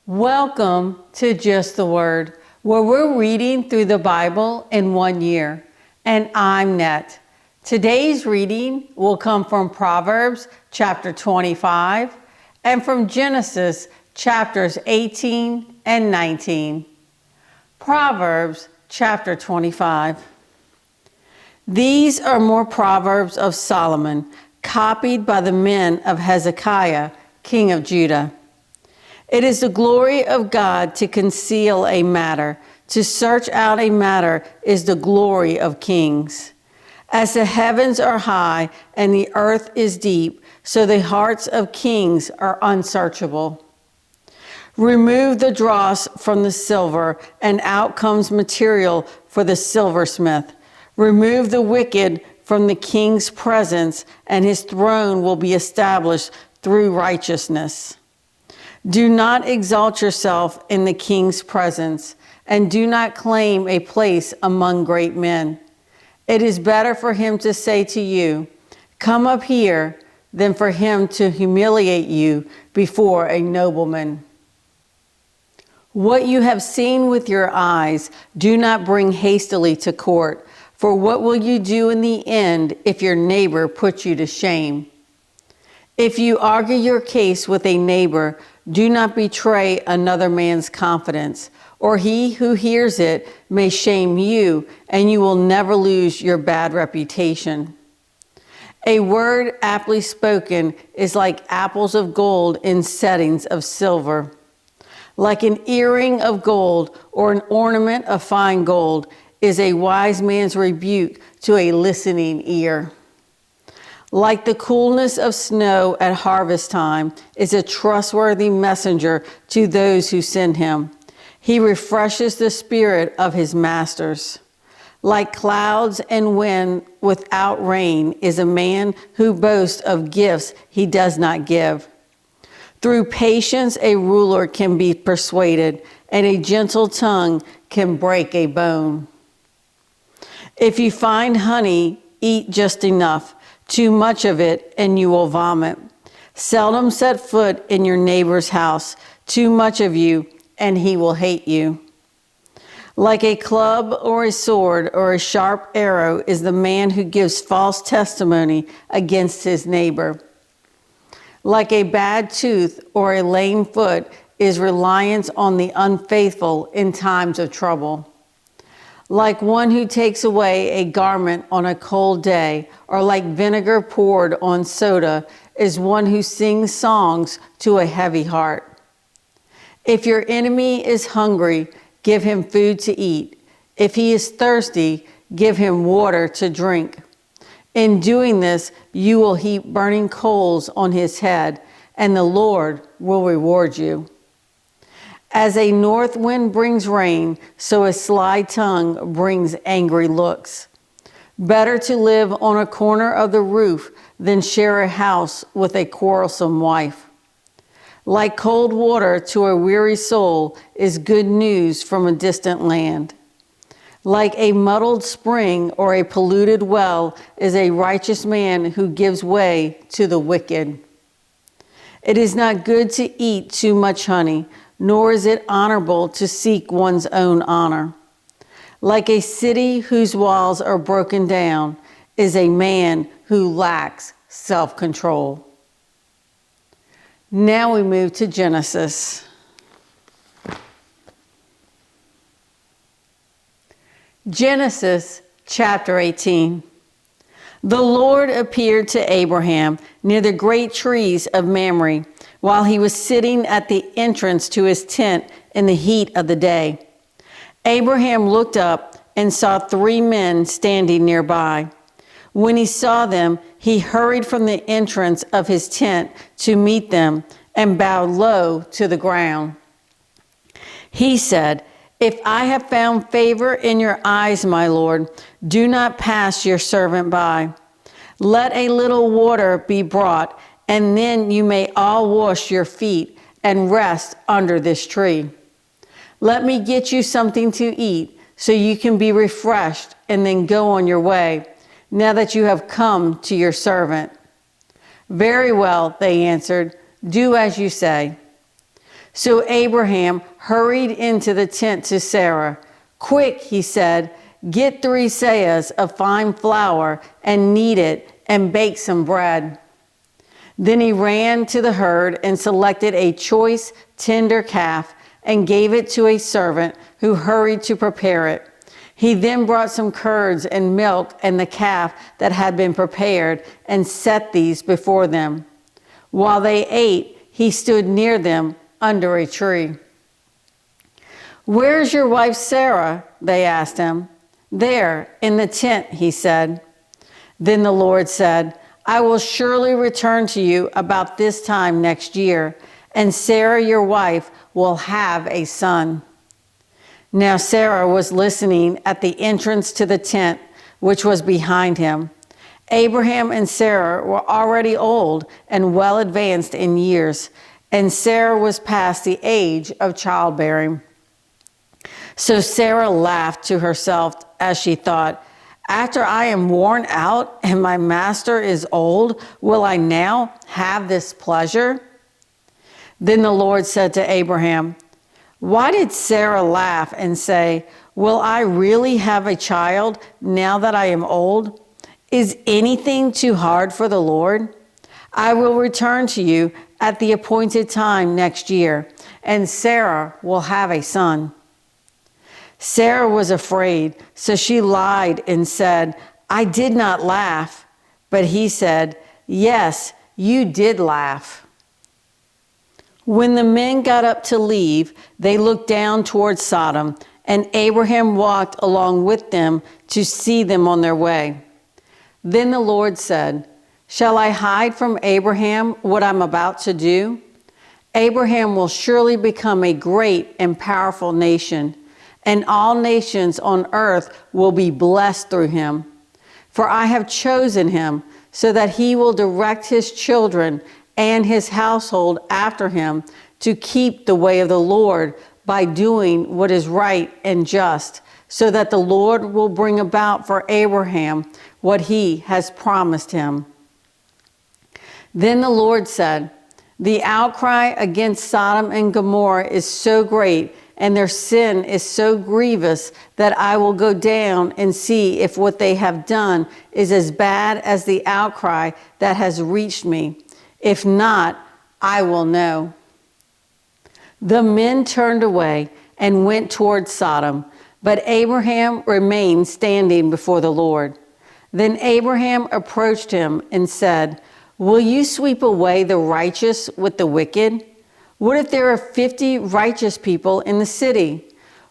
Welcome to Just the Word, where we're reading through the Bible in 1 year. And I'm Net. Today's reading will come from Proverbs chapter 25 and from Genesis chapters 18 and 19. Proverbs chapter 25. These are more Proverbs of Solomon, copied by the men of Hezekiah, king of Judah. It is the glory of God to conceal a matter. To search out a matter is the glory of kings. As the heavens are high and the earth is deep, so the hearts of kings are unsearchable. Remove the dross from the silver, and out comes material for the silversmith. Remove the wicked from the king's presence, and his throne will be established through righteousness. Do not exalt yourself in the king's presence, and do not claim a place among great men. It is better for him to say to you, "Come up here," than for him to humiliate you before a nobleman. What you have seen with your eyes, do not bring hastily to court, for what will you do in the end if your neighbor puts you to shame? If you argue your case with a neighbor, do not betray another man's confidence, or he who hears it may shame you, and you will never lose your bad reputation. A word aptly spoken is like apples of gold in settings of silver. Like an earring of gold or an ornament of fine gold is a wise man's rebuke to a listening ear. Like the coolness of snow at harvest time is a trustworthy messenger to those who send him. He refreshes the spirit of his masters. Like clouds and wind without rain is a man who boasts of gifts he does not give. Through patience a ruler can be persuaded, and a gentle tongue can break a bone. If you find honey, eat just enough. Too much of it, and you will vomit. Seldom set foot in your neighbor's house. Too much of you, and he will hate you. Like a club or a sword or a sharp arrow is the man who gives false testimony against his neighbor. Like a bad tooth or a lame foot is reliance on the unfaithful in times of trouble. Like one who takes away a garment on a cold day, or like vinegar poured on soda, is one who sings songs to a heavy heart. If your enemy is hungry, give him food to eat. If he is thirsty, give him water to drink. In doing this, you will heap burning coals on his head, and the Lord will reward you. As a north wind brings rain, so a sly tongue brings angry looks. Better to live on a corner of the roof than share a house with a quarrelsome wife. Like cold water to a weary soul is good news from a distant land. Like a muddled spring or a polluted well is a righteous man who gives way to the wicked. It is not good to eat too much honey, nor is it honorable to seek one's own honor. Like a city whose walls are broken down is a man who lacks self-control. Now we move to Genesis. Genesis chapter 18. The Lord appeared to Abraham near the great trees of Mamre, while he was sitting at the entrance to his tent in the heat of the day. Abraham looked up and saw 3 men standing nearby. When he saw them, he hurried from the entrance of his tent to meet them and bowed low to the ground. He said, "If I have found favor in your eyes, my Lord, do not pass your servant by. Let a little water be brought, and then you may all wash your feet and rest under this tree. Let me get you something to eat so you can be refreshed and then go on your way, now that you have come to your servant." "Very well," they answered, "do as you say." So Abraham hurried into the tent to Sarah. "Quick," he said, "get 3 seahs of fine flour and knead it and bake some bread." Then he ran to the herd and selected a choice, tender calf and gave it to a servant who hurried to prepare it. He then brought some curds and milk and the calf that had been prepared and set these before them. While they ate, he stood near them under a tree. "Where's your wife Sarah?" they asked him. "There, in the tent," he said. Then the Lord said, "I will surely return to you about this time next year, and Sarah your wife will have a son." Now Sarah was listening at the entrance to the tent, which was behind him. Abraham and Sarah were already old and well advanced in years, and Sarah was past the age of childbearing. So Sarah laughed to herself as she thought, "After I am worn out and my master is old, will I now have this pleasure?" Then the Lord said to Abraham, "Why did Sarah laugh and say, 'Will I really have a child now that I am old?' Is anything too hard for the Lord? I will return to you at the appointed time next year, and Sarah will have a son." Sarah was afraid, so she lied and said, "I did not laugh." But he said, "Yes, you did laugh." When the men got up to leave, they looked down toward Sodom, and Abraham walked along with them to see them on their way. Then the Lord said, "Shall I hide from Abraham what I'm about to do? Abraham will surely become a great and powerful nation, and all nations on earth will be blessed through him. For I have chosen him so that he will direct his children and his household after him to keep the way of the Lord by doing what is right and just, so that the Lord will bring about for Abraham what he has promised him." Then the Lord said, "The outcry against Sodom and Gomorrah is so great, and their sin is so grievous, that I will go down and see if what they have done is as bad as the outcry that has reached me. If not, I will know." The men turned away and went toward Sodom, but Abraham remained standing before the Lord. Then Abraham approached him and said, "Will you sweep away the righteous with the wicked? What if there are 50 righteous people in the city?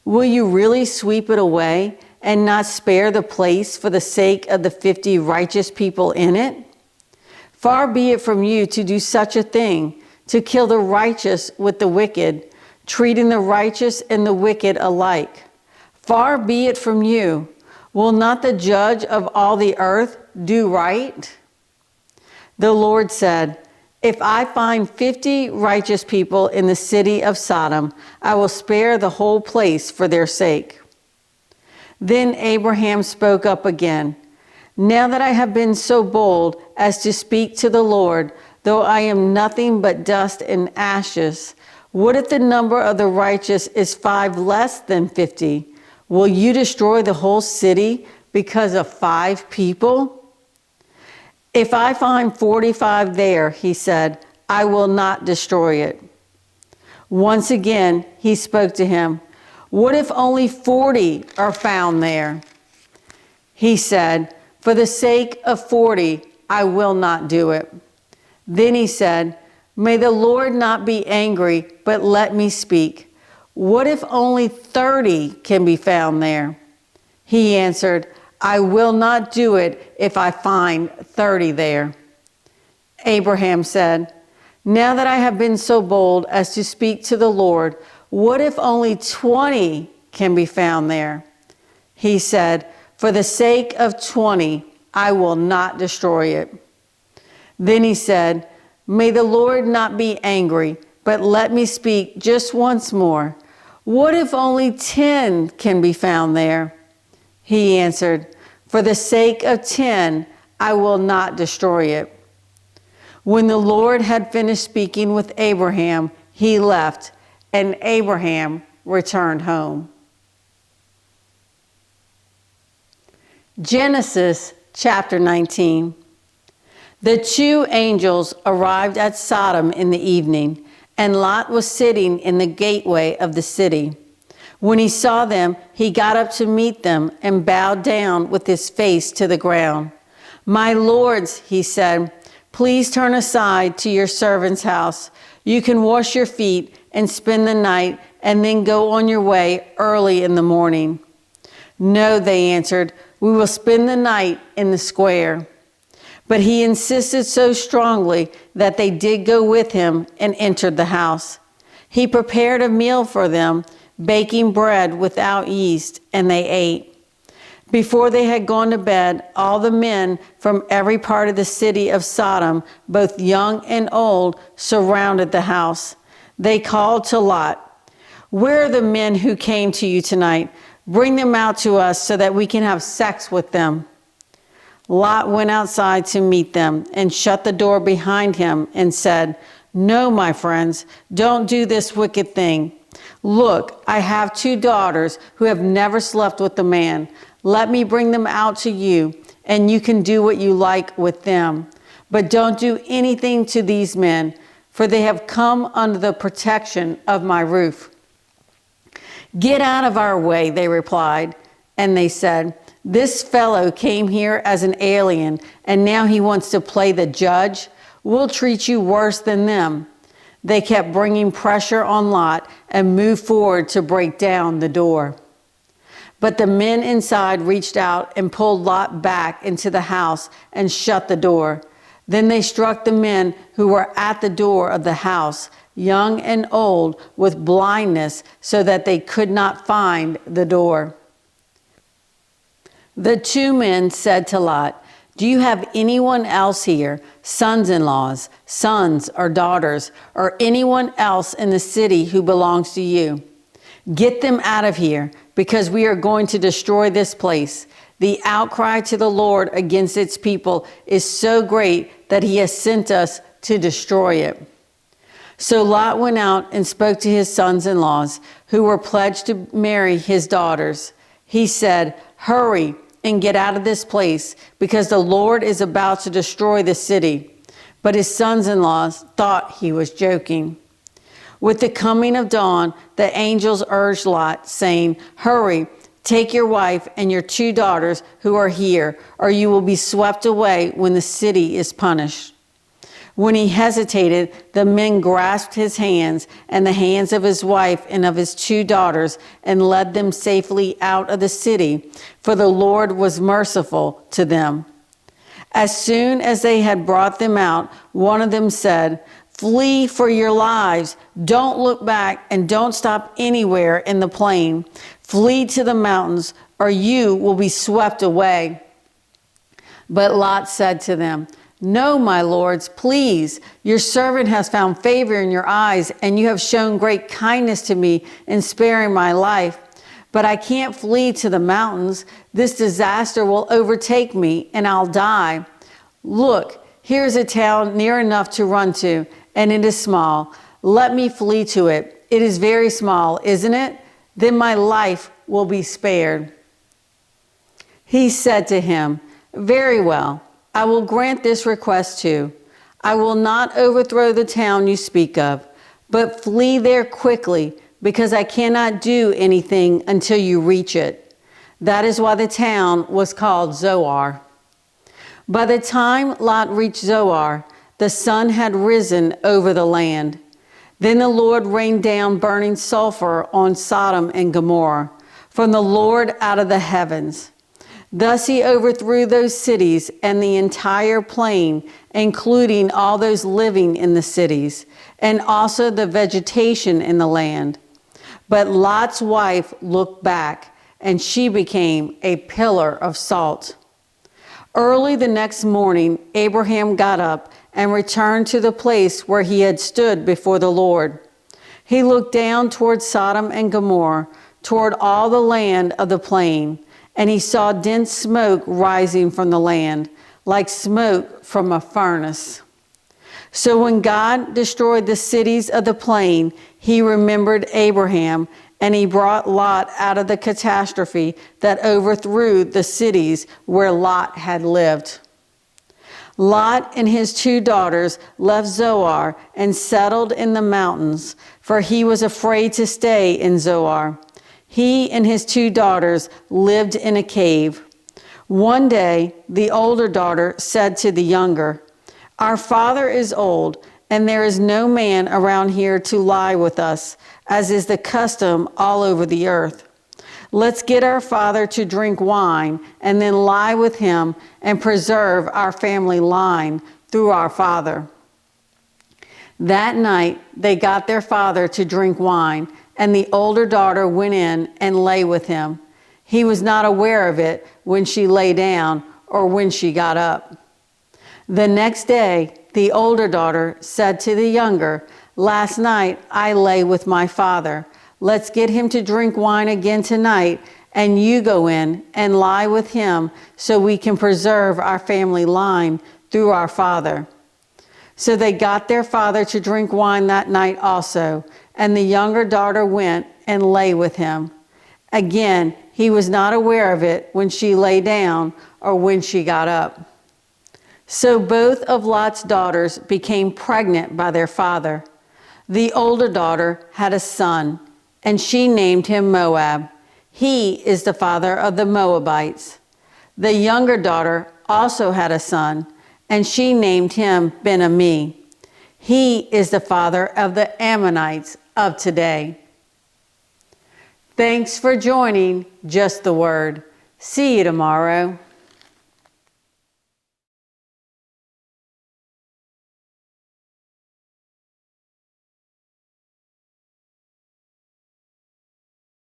Will you really sweep it away and not spare the place for the sake of the 50 righteous people in it? Far be it from you to do such a thing, to kill the righteous with the wicked, treating the righteous and the wicked alike. Far be it from you. Will not the judge of all the earth do right?" The Lord said, "If I find 50 righteous people in the city of Sodom, I will spare the whole place for their sake." Then Abraham spoke up again, "Now that I have been so bold as to speak to the Lord, though I am nothing but dust and ashes, what if the number of the righteous is 5 less than 50? Will you destroy the whole city because of 5 people? If I find 45 there," he said, "I will not destroy it." Once again, he spoke to him, "What if only 40 are found there?" He said, "For the sake of 40, I will not do it." Then he said, "May the Lord not be angry, but let me speak. What if only 30 can be found there?" He answered, "I will not do it if I find 30 there." Abraham said, "Now that I have been so bold as to speak to the Lord, what if only 20 can be found there?" He said, "For the sake of 20, I will not destroy it." Then he said, "May the Lord not be angry, but let me speak just once more. What if only 10 can be found there?" He answered, "For the sake of 10, I will not destroy it." When the Lord had finished speaking with Abraham, he left, and Abraham returned home. Genesis chapter 19. The two angels arrived at Sodom in the evening, and Lot was sitting in the gateway of the city. When he saw them, he got up to meet them and bowed down with his face to the ground. "My lords," he said, "please turn aside to your servant's house. You can wash your feet and spend the night and then go on your way early in the morning." "No," they answered, "we will spend the night in the square." But he insisted so strongly that they did go with him and entered the house. He prepared a meal for them, baking bread without yeast, and they ate. Before they had gone to bed, all the men from every part of the city of Sodom, both young and old, surrounded the house. They called to Lot, "Where are the men who came to you tonight? Bring them out to us so that we can have sex with them." Lot went outside to meet them and shut the door behind him and said, "No, my friends, don't do this wicked thing. Look, I have 2 daughters who have never slept with a man. Let me bring them out to you, and you can do what you like with them. But don't do anything to these men, for they have come under the protection of my roof." "Get out of our way," they replied. And they said, "This fellow came here as an alien, and now he wants to play the judge. We'll treat you worse than them." They kept bringing pressure on Lot and moved forward to break down the door. But the men inside reached out and pulled Lot back into the house and shut the door. Then they struck the men who were at the door of the house, young and old, with blindness, so that they could not find the door. The 2 men said to Lot, "Do you have anyone else here, sons-in-laws, sons or daughters, or anyone else in the city who belongs to you? Get them out of here, because we are going to destroy this place. The outcry to the Lord against its people is so great that he has sent us to destroy it." So Lot went out and spoke to his sons-in-laws, who were pledged to marry his daughters. He said, "Hurry and get out of this place, because the Lord is about to destroy the city." But his sons-in-laws thought he was joking. With the coming of dawn, the angels urged Lot, saying, "Hurry, take your wife and your 2 daughters who are here, or you will be swept away when the city is punished." When he hesitated, the men grasped his hands and the hands of his wife and of his 2 daughters and led them safely out of the city, for the Lord was merciful to them. As soon as they had brought them out, one of them said, "Flee for your lives. Don't look back and don't stop anywhere in the plain. Flee to the mountains, or you will be swept away." But Lot said to them, "No, my lords, please. Your servant has found favor in your eyes, and you have shown great kindness to me in sparing my life. But I can't flee to the mountains. This disaster will overtake me, and I'll die. Look, here's a town near enough to run to, and it is small. Let me flee to it. It is very small, isn't it? Then my life will be spared." He said to him, "Very well. I will grant this request too. I will not overthrow the town you speak of, but flee there quickly, because I cannot do anything until you reach it." That is why the town was called Zoar. By the time Lot reached Zoar, the sun had risen over the land. Then the Lord rained down burning sulfur on Sodom and Gomorrah from the Lord out of the heavens. Thus he overthrew those cities and the entire plain, including all those living in the cities, and also the vegetation in the land. But Lot's wife looked back, and she became a pillar of salt. Early the next morning, Abraham got up and returned to the place where he had stood before the Lord. He looked down toward Sodom and Gomorrah, toward all the land of the plain, and he saw dense smoke rising from the land, like smoke from a furnace. So when God destroyed the cities of the plain, he remembered Abraham, and he brought Lot out of the catastrophe that overthrew the cities where Lot had lived. Lot and his 2 daughters left Zoar and settled in the mountains, for he was afraid to stay in Zoar. He and his 2 daughters lived in a cave. One day, the older daughter said to the younger, "Our father is old, and there is no man around here to lie with us, as is the custom all over the earth. Let's get our father to drink wine and then lie with him and preserve our family line through our father." That night, they got their father to drink wine, and the older daughter went in and lay with him. He was not aware of it when she lay down or when she got up. The next day, the older daughter said to the younger, "Last night I lay with my father. Let's get him to drink wine again tonight, and you go in and lie with him so we can preserve our family line through our father." So they got their father to drink wine that night also, and the younger daughter went and lay with him. Again, he was not aware of it when she lay down or when she got up. So both of Lot's daughters became pregnant by their father. The older daughter had a son, and she named him Moab. He is the father of the Moabites. The younger daughter also had a son, and she named him Ben-Ammi. He is the father of the Ammonites of today. Thanks for joining Just the Word. See you tomorrow.